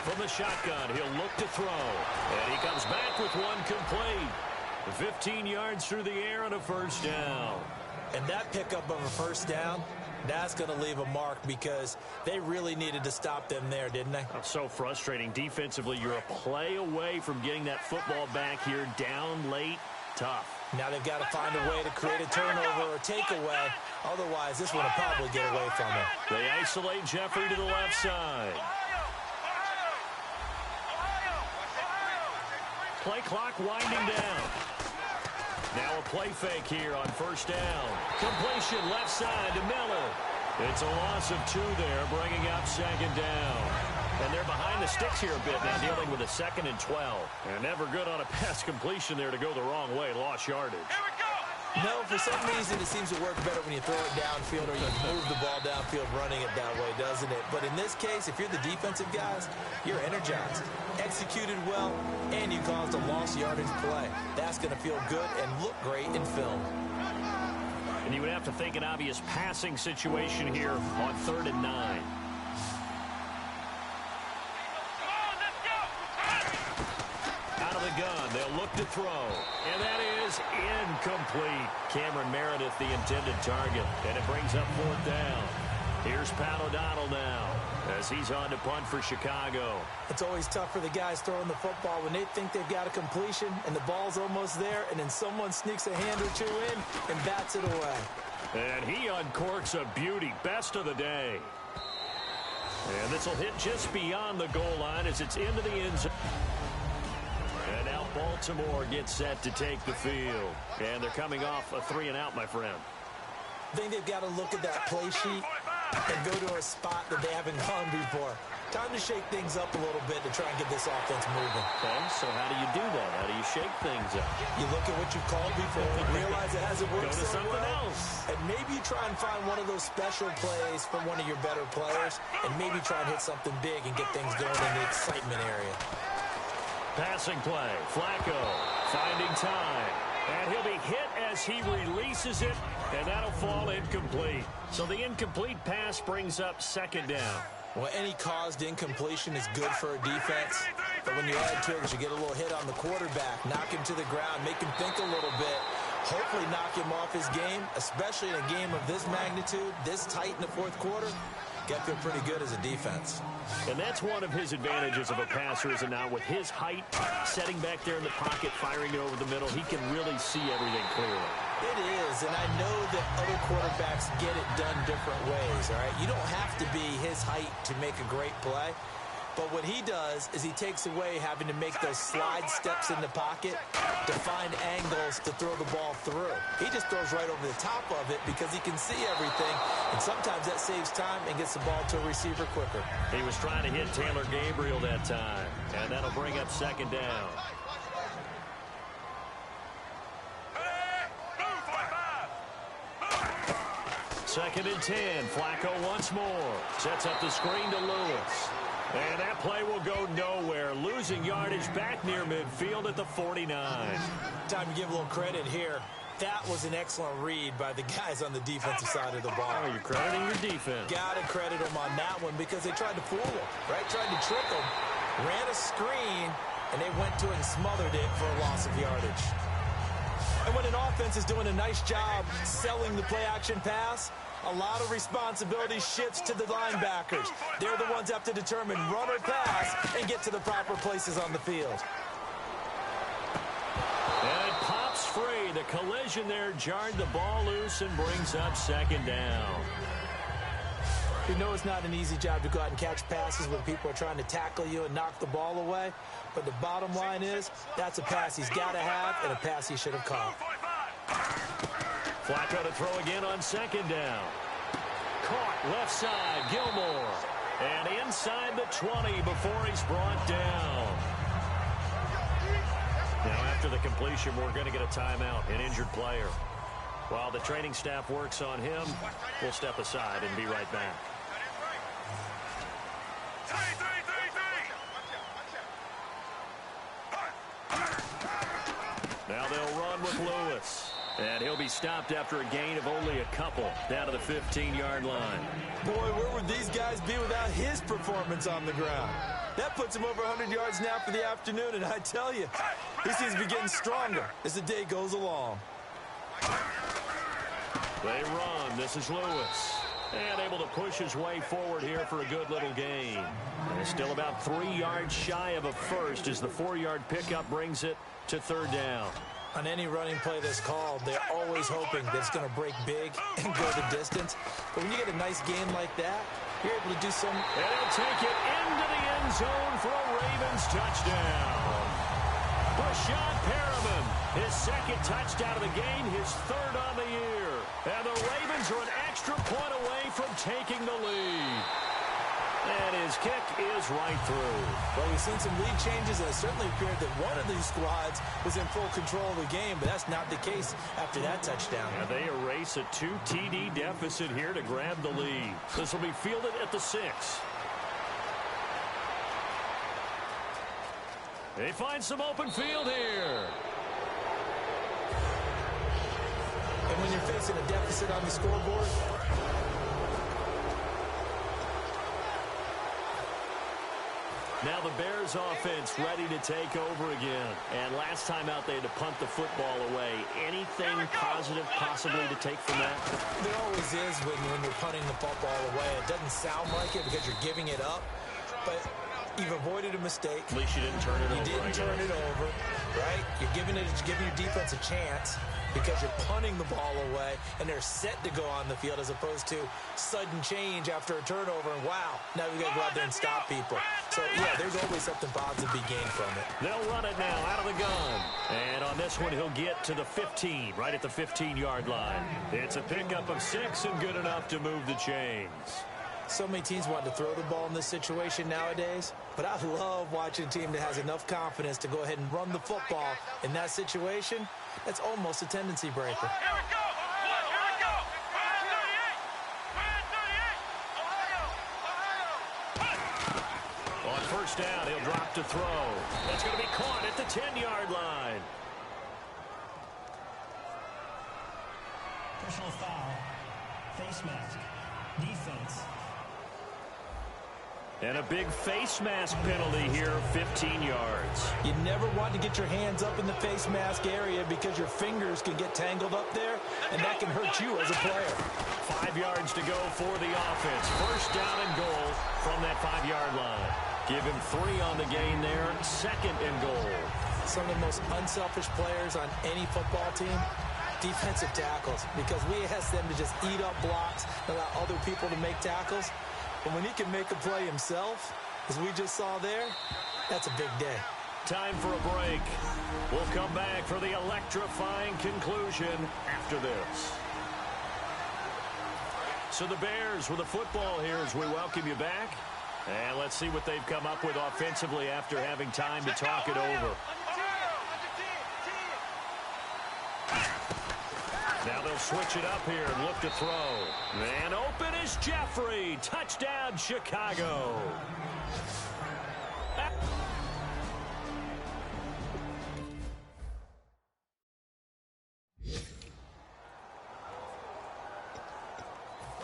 From the shotgun, he'll look to throw. And he comes back with one complete. 15 yards through the air on a first down. And that pickup of a first down, that's going to leave a mark, because they really needed to stop them there, didn't they? So frustrating. Defensively, you're a play away from getting that football back here, down late. Tough. Now they've got to find a way to create a turnover or takeaway. Otherwise, this one will probably get away from them. They isolate Jeffrey to the left side. Play clock winding down. Now a play fake here on first down. Completion left side to Miller. It's a loss of 2 there, bringing up second down. And they're behind the sticks here a bit now, dealing with a 2nd and 12. And never good on a pass completion there to go the wrong way. Lost yardage. No, for some reason it seems to work better when you throw it downfield or you move the ball downfield running it that way, doesn't it? But in this case, if you're the defensive guys, you're energized, executed well, and you caused a lost yardage play. That's going to feel good and look great in film. And you would have to think an obvious passing situation here on 3rd and 9. Out of the gun, they'll look to throw. And that is incomplete. Cameron Meredith, the intended target. And it brings up 4th down. Here's Pat O'Donnell now as he's on to punt for Chicago. It's always tough for the guys throwing the football when they think they've got a completion and the ball's almost there, and then someone sneaks a hand or two in and bats it away. And he uncorks a beauty. Best of the day. And this will hit just beyond the goal line as it's into the end zone. And now Baltimore gets set to take the field. And they're coming off a 3-and-out, my friend. I think they've got to look at that play sheet and go to a spot that they haven't gone before. Time to shake things up a little bit to try and get this offense moving. Okay, so how do you do that? How do you shake things up? You look at what you've called before, realize it hasn't worked so something well, else. And maybe you try and find one of those special plays from one of your better players, and maybe try and hit something big and get things going in the excitement area. Passing play. Flacco finding time. And he'll be hit as he releases it, and that'll fall incomplete. So the incomplete pass brings up 2nd down. Well, any caused incompletion is good for a defense. But when you add to it, you get a little hit on the quarterback, knock him to the ground, make him think a little bit, hopefully knock him off his game, especially in a game of this magnitude, this tight in the 4th quarter. Got to feel pretty good as a defense. And that's one of his advantages of a passer, is it not? With his height, setting back there in the pocket, firing it over the middle, he can really see everything clearly. It is, and I know that other quarterbacks get it done different ways, all right? You don't have to be his height to make a great play. But what he does is he takes away having to make those slide steps in the pocket to find angles to throw the ball through. He just throws right over the top of it because he can see everything, and sometimes that saves time and gets the ball to a receiver quicker. He was trying to hit Taylor Gabriel that time, and that'll bring up second down. Second and 10. Flacco once more. Sets up the screen to Lewis. And that play will go nowhere. Losing yardage back near midfield at the 49. Time to give a little credit here. That was an excellent read by the guys on the defensive side of the ball. Oh, you're crediting your defense. Got to credit them on that one because they tried to fool him, right? Tried to trick him. Ran a screen, and they went to it and smothered it for a loss of yardage. And when an offense is doing a nice job selling the play-action pass, a lot of responsibility shifts to the linebackers. They're the ones that have to determine run or pass and get to the proper places on the field. And it pops free. The collision there jarred the ball loose and brings up second down. You know it's not an easy job to go out and catch passes when people are trying to tackle you and knock the ball away. But the bottom line is that's a pass he's got to have and a pass he should have caught. Flacco to throw again on second down. Caught left side, Gilmore. And inside the 20 before he's brought down. Now after the completion, we're going to get a timeout, an injured player. While the training staff works on him, we'll step aside and be right back. Now they'll run with Lewis. And he'll be stopped after a gain of only a couple down to the 15-yard line. Boy, where would these guys be without his performance on the ground? That puts him over 100 yards now for the afternoon, and I tell you, he seems to be getting stronger as the day goes along. They run. This is Lewis. And able to push his way forward here for a good little gain. And still about 3 yards shy of a first as the 4-yard pickup brings it to third down. On any running play that's called, they're always hoping that it's going to break big and go the distance. But when you get a nice game like that, you're able to do some... And he'll take it into the end zone for a Ravens touchdown. Breshad Perriman, his second touchdown of the game, his third on the year. And the Ravens are an extra point away from taking the lead. And his kick is right through. Well, we've seen some lead changes, and it certainly appeared that one of these squads was in full control of the game, but that's not the case after that touchdown. And they erase a 2 TD deficit here to grab the lead. This will be fielded at the 6. They find some open field here. And when you're facing a deficit on the scoreboard, now the Bears offense ready to take over again. And last time out they had to punt the football away. Anything positive possibly to take from that? There always is when you're punting the football away. It doesn't sound like it because you're giving it up, but you've avoided a mistake. At least you didn't turn it over. You didn't turn it over, right? You're giving your defense a chance because you're punting the ball away, and they're set to go on the field as opposed to sudden change after a turnover, and wow, now we've got to go out there and stop people. So, yeah, there's always something positive to be gained from it. They'll run it now out of the gun. And on this one, he'll get to the 15, right at the 15-yard line. It's a pickup of 6 and good enough to move the chains. So many teams want to throw the ball in this situation nowadays, but I love watching a team that has enough confidence to go ahead and run the football in that situation. That's almost a tendency breaker. Here we go! Here we go! On first down, he'll drop to throw. That's going to be caught at the 10-yard line. Personal foul. Face mask. Defense. And a big face mask penalty here, 15 yards. You never want to get your hands up in the face mask area because your fingers can get tangled up there, and that can hurt you as a player. 5 yards to go for the offense. First down and goal from that 5-yard line. Give him 3 on the gain there. Second and goal. Some of the most unselfish players on any football team, defensive tackles, because we ask them to just eat up blocks and allow other people to make tackles. But when he can make a play himself, as we just saw there, that's a big day. Time for a break. We'll come back for the electrifying conclusion after this. So the Bears with the football here as we welcome you back. And let's see what they've come up with offensively after having time to talk it over. Now they'll switch it up here and look to throw. And open is Jeffrey. Touchdown, Chicago.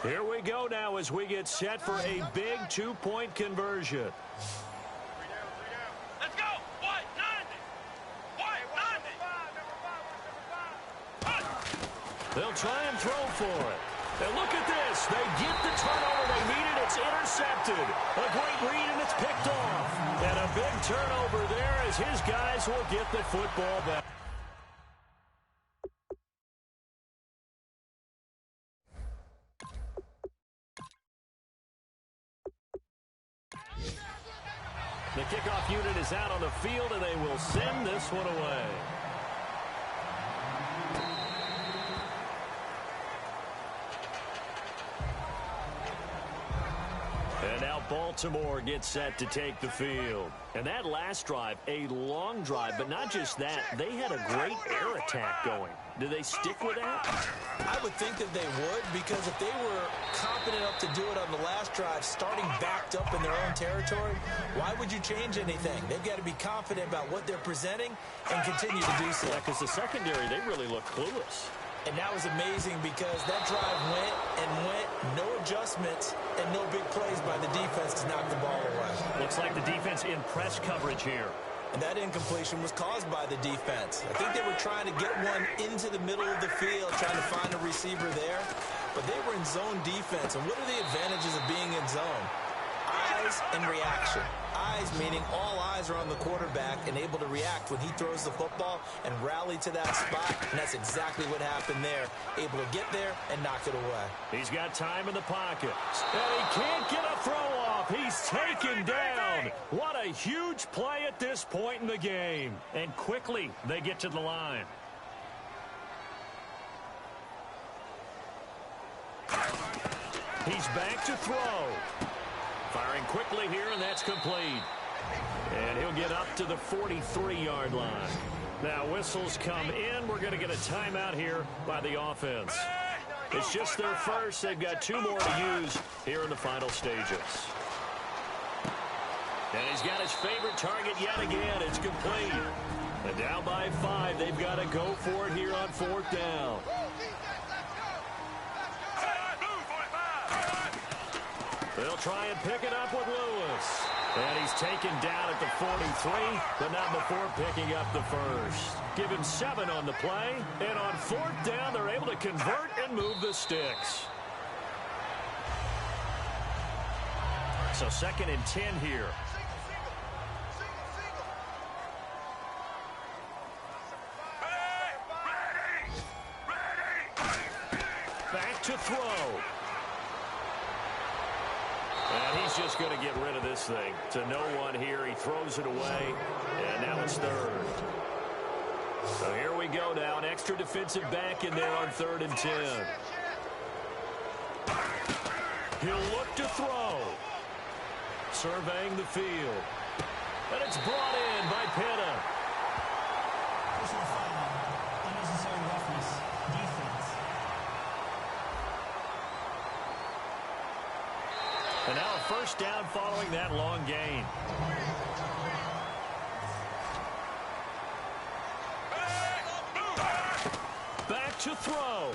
Here we go now as we get set for a big two-point conversion. Let's go. White, 90. White, 90. They'll try and throw for it. And look at this. They get the turnover they needed. It's intercepted. A great read, and it's picked off. And a big turnover there as his guys will get the football back. The kickoff unit is out on the field, and they will send this one away. And now Baltimore gets set to take the field. And that last drive, a long drive, but not just that. They had a great air attack going. Do they stick with that? I would think that they would, because if they were confident enough to do it on the last drive, starting backed up in their own territory, why would you change anything? They've got to be confident about what they're presenting and continue to do so. Yeah, because the secondary, they really look clueless. And that was amazing because that drive went and went, no adjustments, and no big plays by the defense to knock the ball away. Looks like the defense in press coverage here. And that incompletion was caused by the defense. I think they were trying to get one into the middle of the field, trying to find a receiver there. But they were in zone defense. And what are the advantages of being in zone? Eyes and reaction. Eyes meaning all eyes are on the quarterback and able to react when he throws the football and rally to that spot. And that's exactly what happened there. Able to get there and knock it away. He's got time in the pocket. And he can't get a throw off. He's taken down. What a huge play at this point in the game. And quickly they get to the line. He's back to throw. Firing quickly here, and that's complete. And he'll get up to the 43-yard line. Now whistles come in. We're going to get a timeout here by the offense. It's just their first. They've got two more to use here in the final stages. And he's got his favorite target yet again. It's complete. And down by 5. They've got to go for it here on 4th down. They'll try and pick it up with Lewis. And he's taken down at the 43, but not before picking up the first. Give him 7 on the play. And on 4th down, they're able to convert and move the sticks. So 2nd and 10 here. Back to throw. And he's just going to get rid of this thing. To no one here. He throws it away. And now it's 3rd. So here we go now. An extra defensive back in there on 3rd and 10. He'll look to throw. Surveying the field. And it's brought in by Pitta. Personal foul. Unnecessary roughness. Defense. And now a first down following that long gain. Back to throw.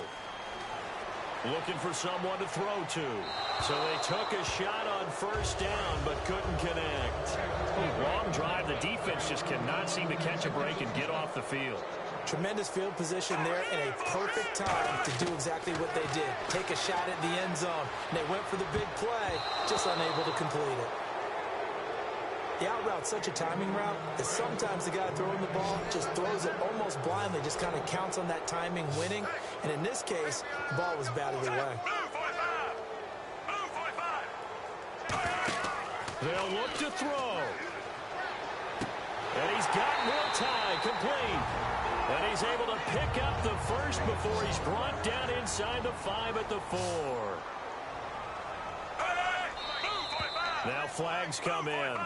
Looking for someone to throw to. So they took a shot on first down, but couldn't connect. Long drive. The defense just cannot seem to catch a break and get off the field. Tremendous field position there and a perfect time to do exactly what they did. Take a shot at the end zone. And they went for the big play, just unable to complete it. The out route's such a timing route that sometimes the guy throwing the ball just throws it almost blindly, just kind of counts on that timing winning. And in this case, the ball was batted away. They'll look to throw. And he's got more time, complete. And he's able to pick up the first before he's brought down inside the 5 at the 4. Now flags come in.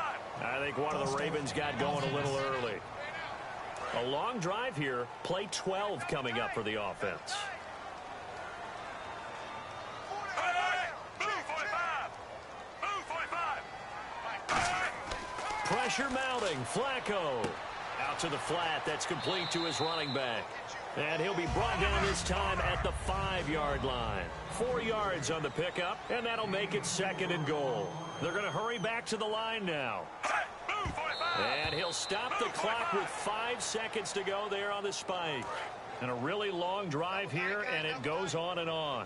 I think one of the Ravens got going a little early. A long drive here. Play 12 coming up for the offense. Pressure mounting. Flacco. Out to the flat. That's complete to his running back. And he'll be brought down this time at the 5-yard line. 4 yards on the pickup, and that'll make it 2nd and goal. They're going to hurry back to the line now. And he'll stop the clock with 5 seconds to go there on the spike. And a really long drive here, and it goes on and on.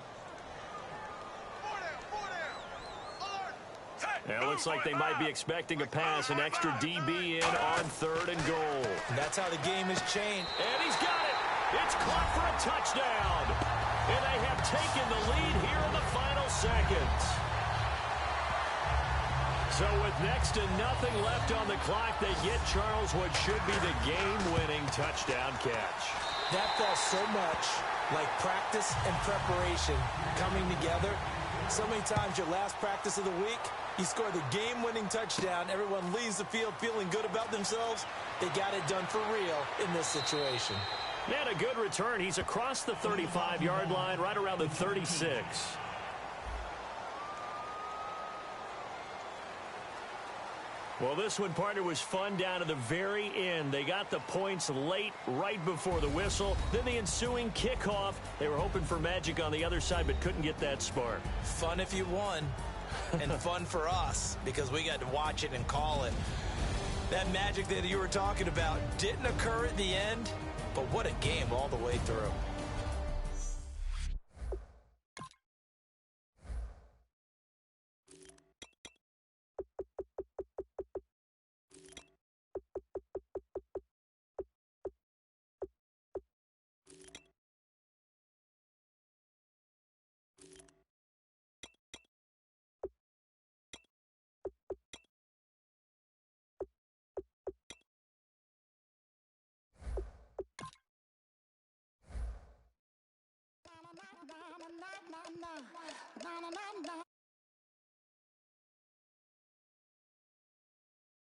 It looks like they might be expecting a pass, an extra DB in on 3rd and goal. And that's how the game has changed. And he's got it. It's caught for a touchdown. And they have taken the lead here in the final seconds. So with next to nothing left on the clock, they get Charles what should be the game-winning touchdown catch. That felt so much like practice and preparation coming together. So many times your last practice of the week, you score the game-winning touchdown. Everyone leaves the field feeling good about themselves. They got it done for real in this situation. And a good return. He's across the 35-yard line, right around the 36. Well, this one, partner, was fun down to the very end. They got the points late, right before the whistle. Then the ensuing kickoff. They were hoping for magic on the other side, but couldn't get that spark. Fun if you won, and fun for us, because we got to watch it and call it. That magic that you were talking about didn't occur at the end, but what a game all the way through.